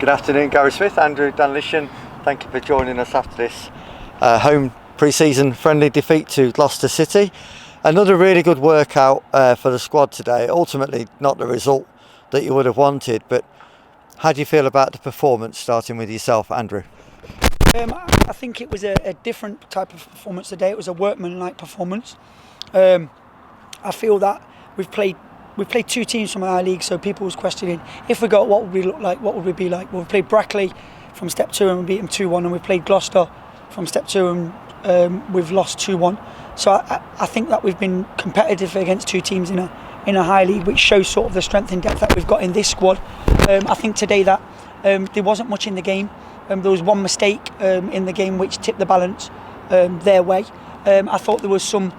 Good afternoon, Gary Smith, Andrew Danlishan. Thank you for joining us after this home pre-season friendly defeat to Gloucester City. Another really good workout for the squad today. Ultimately not the result that you would have wanted, but how do you feel about the performance, starting with yourself, Andrew? I think it was a different type of performance today. It was a workman-like performance. I feel that we've played two teams from our league, so people was questioning if we got what would we look like, what would we be like. Well, we played Brackley from step 2 and we beat them 2-1, and we played Gloucester from step 2 and we've lost 2-1. So I think that we've been competitive against two teams in a high league, which shows sort of the strength and depth that we've got in this squad. I think today that there wasn't much in the game. There was one mistake in the game which tipped the balance their way. I thought there was some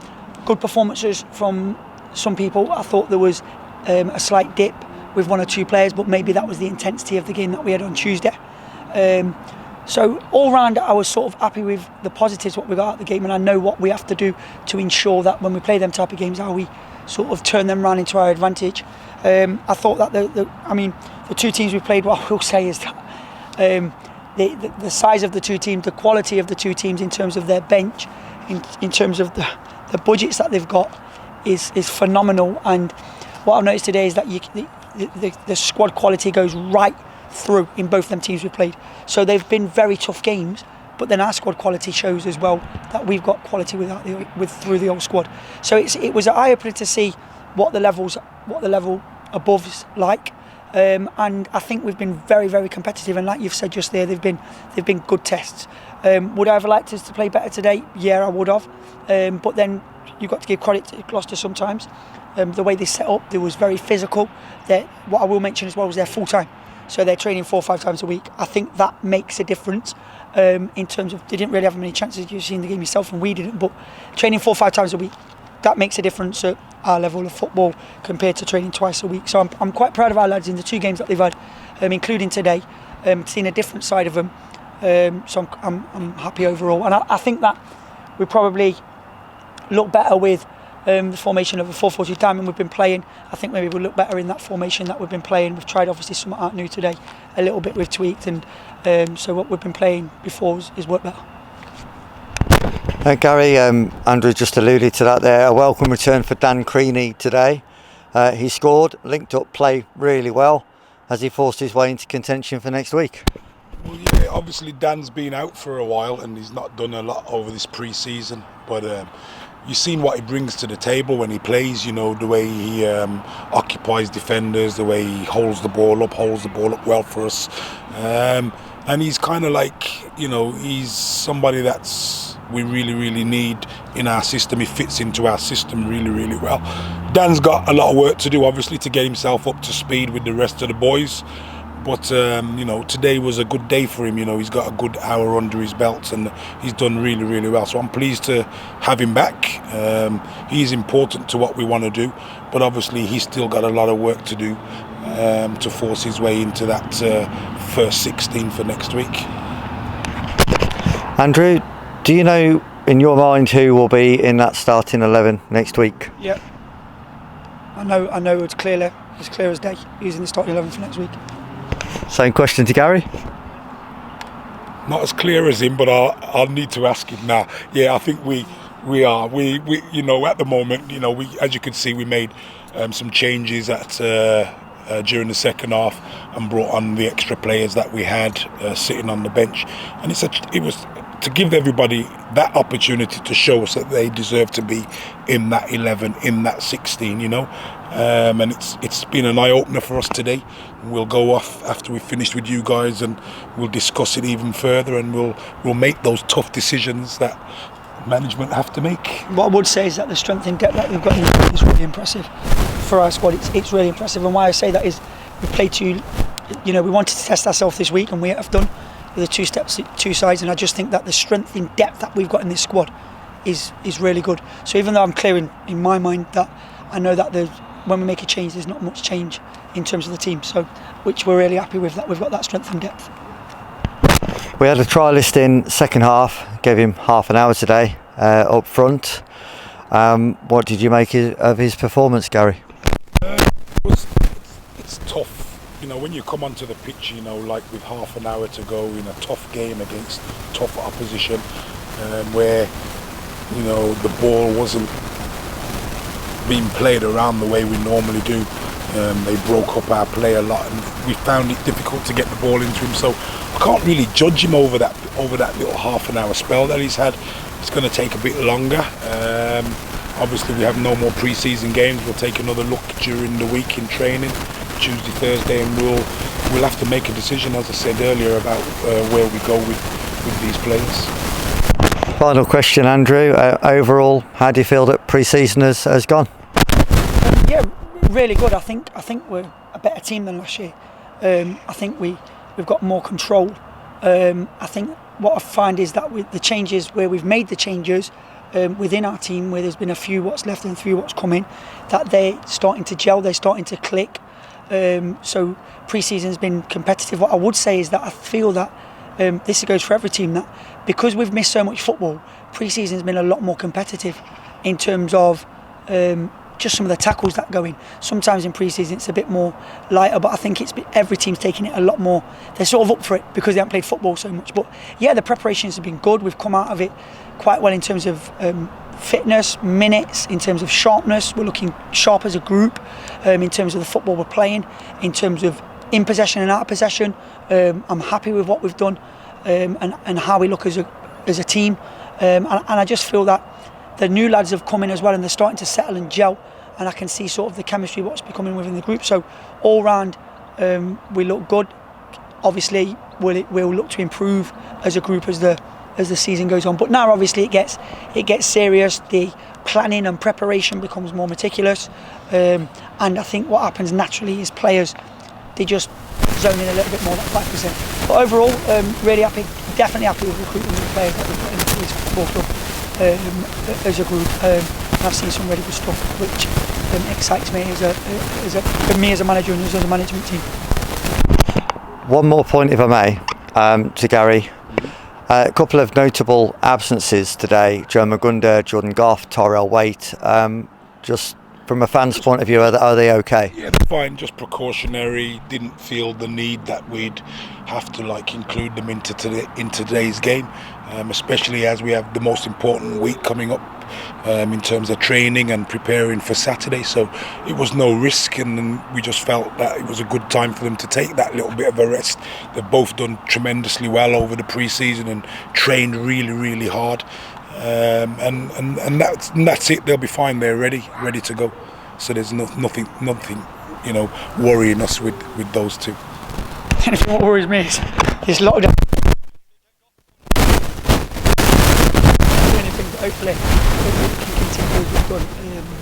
good performances from some people. I thought there was a slight dip with one or two players, but maybe that was the intensity of the game that we had on Tuesday. So all round I was sort of happy with the positives, what we got out of the game, and I know what we have to do to ensure that when we play them type of games, how we sort of turn them round into our advantage. I thought that the two teams we played, what I will say is that the size of the two teams, the quality of the two teams in terms of their bench, in terms of the budgets that they've got is phenomenal. And what I've noticed today is that the squad quality goes right through in both them teams we played. So they've been very tough games, but then our squad quality shows as well that we've got quality through the old squad. So it was an eye-opener to see what the level above is like. And I think we've been very, very competitive, and like you've said just there, they've been good tests. Would I have liked us to play better today? Yeah, I would have. But then you've got to give credit to Gloucester sometimes. The way they set up, they was very physical. What I will mention as well was they're full-time, so they're training 4 or 5 times a week. I think that makes a difference in terms of they didn't really have many chances. You've seen the game yourself, and we didn't. But training 4 or 5 times a week, that makes a difference at our level of football compared to training twice a week. So I'm quite proud of our lads in the 2 games that they've had, including today. Seeing a different side of them, so I'm happy overall. And I think that we probably look better with the formation of a 4-4-2 diamond we've been playing. I think maybe we'll look better in that formation that we've been playing. We've tried obviously something out new today, a little bit we've tweaked, and so what we've been playing before is worked better. Gary, Andrew just alluded to that there. A welcome return for Dan Creaney today. He scored, linked up play really well. Has he forced his way into contention for next week? Well, yeah, obviously Dan's been out for a while and he's not done a lot over this pre-season, but you've seen what he brings to the table when he plays. You know, the way he occupies defenders, the way he holds the ball up well for us, and he's kind of like, you know, he's somebody that's we really, really need in our system. He fits into our system really, really well. Dan's got a lot of work to do, obviously, to get himself up to speed with the rest of the boys. But, you know, today was a good day for him. You know, he's got a good hour under his belt and he's done really, really well. So I'm pleased to have him back. He's important to what we want to do. But obviously he's still got a lot of work to do to force his way into that first 16 for next week. Andrew, do you know in your mind who will be in that starting 11 next week? Yeah, I know it's clear as day who's in the starting 11 for next week. Same question to Gary. Not as clear as him, but I'll need to ask him now. Yeah, I think we are. We you know, at the moment, you know, we, as you can see, we made some changes during the second half and brought on the extra players that we had sitting on the bench, and it was to give everybody that opportunity to show us that they deserve to be in that 11, in that 16, you know. And it's been an eye-opener for us today. We'll go off after we've finished with you guys and we'll discuss it even further, and we'll make those tough decisions that management have to make. What I would say is that the strength and depth that we've got in the squad is really impressive for our squad. It's really impressive, and why I say that is we played we wanted to test ourselves this week, and we have done with the two sides, and I just think that the strength and depth that we've got in this squad is really good. So even though I'm clear in my mind that I know that when we make a change, there's not much change in terms of the team, so which we're really happy with, that we've got that strength and depth. We had a trialist in second half, gave him half an hour today up front. What did you make of his performance, Gary? It's tough You know, when you come onto the pitch, you know, like with half an hour to go in a tough game against tough opposition, where, you know, the ball wasn't being played around the way we normally do. They broke up our play a lot, and we found it difficult to get the ball into him. So I can't really judge him over that little half an hour spell that he's had. It's going to take a bit longer. Obviously, we have no more pre-season games. We'll take another look during the week in training, Tuesday, Thursday, and we'll have to make a decision, as I said earlier, about where we go with these players. Final question, Andrew. Overall, how do you feel that pre-season has gone? Yeah, really good. I think we're a better team than last year. I think we've got more control. I think what I find is that with the changes, where we've made the changes within our team, where there's been a few what's left and 3 what's coming, that they're starting to gel, they're starting to click. So pre-season's been competitive. What I would say is that I feel that this goes for every team, that because we've missed so much football, pre-season's been a lot more competitive in terms of just some of the tackles that go in. Sometimes in pre-season it's a bit more lighter, but I think every team's taking it a lot more. They're sort of up for it because they haven't played football so much. But yeah, the preparations have been good. We've come out of it quite well in terms of fitness, minutes, in terms of sharpness. We're looking sharp as a group in terms of the football we're playing, in terms of in possession and out of possession. I'm happy with what we've done and how we look as a team. And I just feel that the new lads have come in as well, and they're starting to settle and gel, and I can see sort of the chemistry what's becoming within the group. So all round we look good. Obviously we'll look to improve as a group as the season goes on, but now obviously it gets serious. The planning and preparation becomes more meticulous, and I think what happens naturally is players, they just zone in a little bit more, that 5%. But overall, really happy, definitely happy with recruiting the players that we've got into this football club as a group. I've seen some really good stuff, which excites me for me as a manager and as a management team. One more point, if I may, to Gary. A couple of notable absences today: Joe Magunda, Jordan Goff, Tyrell Waite. Just from a fan's point of view, are they okay? Yeah, they're fine, just precautionary. Didn't feel the need that we'd have to include them into today's game, especially as we have the most important week coming up in terms of training and preparing for Saturday. So it was no risk, and we just felt that it was a good time for them to take that little bit of a rest. They've both done tremendously well over the pre-season and trained really, really hard. And that's it. They'll be fine. They're ready to go. So there's nothing, worrying us with those two. What worries me is lockdown. Anything, but hopefully we can continue as we've done.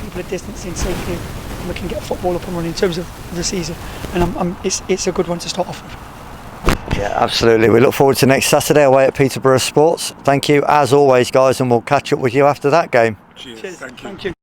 People are distancing safely, and we can get football up and running in terms of the season. And it's a good one to start off with. Yeah, absolutely. We look forward to next Saturday away at Peterborough Sports. Thank you as always, guys, and we'll catch up with you after that game. Cheers. Thank you.